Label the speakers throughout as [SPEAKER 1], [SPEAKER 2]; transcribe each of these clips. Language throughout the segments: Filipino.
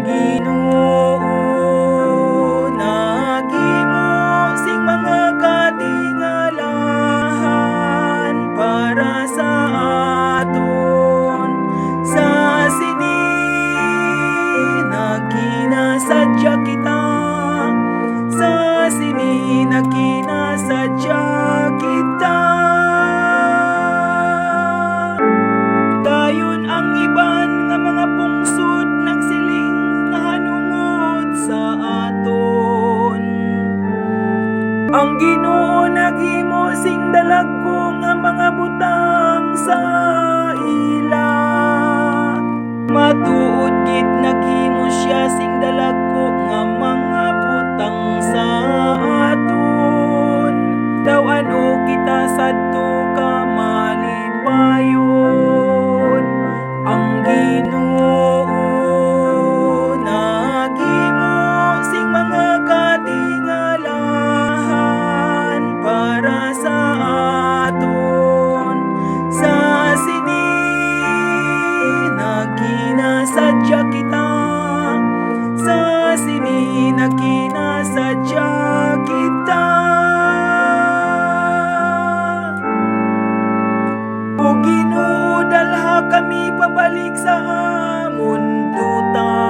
[SPEAKER 1] Ginoo naghimo sing mga katingalahan para sa aton. Sa sini nagkinasadya kita, sa sini nagkinasadya kita. Dayon ang iban nga mga pungsod nagsiling nga hanungod sa aton. Ang Ginoo naghimo sing dalagko nga mga butang sa ila. Matuod gid naghimo siya sing dalagko nga mga butang sa aton. Daw ano kita sadto ka malipayon. Ang Ginoo naghimo sing mga katingalahan para sa aton. Sa sini nagkinasadya kita, sa sini nagkinasadya kita. O Ginoo dalha kami pabalik sa amon duta.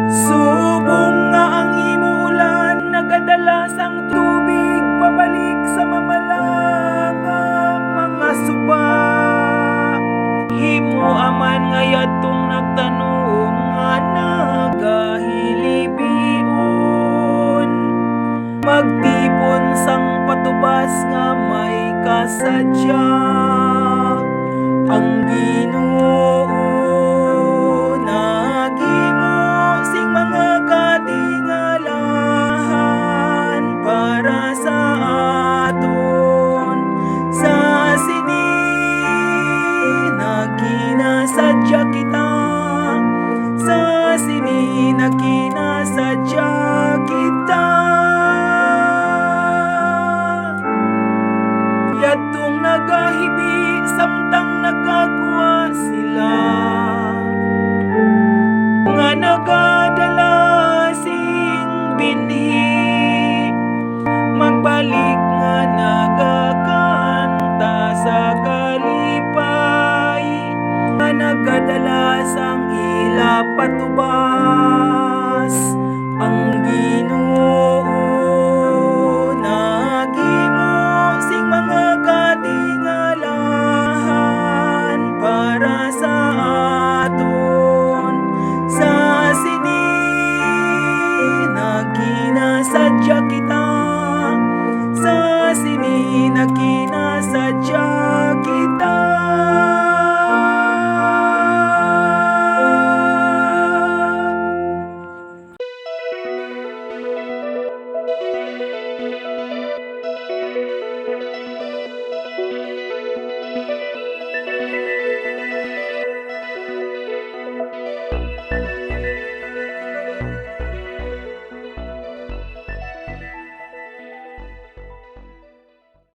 [SPEAKER 1] Subong nga ang imo ulan nagadala sang tubig pabalik sa mamalanga mga suba. Himo aman nga yadtong nagtanom nga nagahilibion. Magtipon sang patubas nga may kasadya. Ang Ginoo naghimo sing mga katingalahan para sa aton. Sa sini nagkinasadya kita, sa sini nagkinasadya kita. Yadtong nagahibi samtang nagagawa sila, nga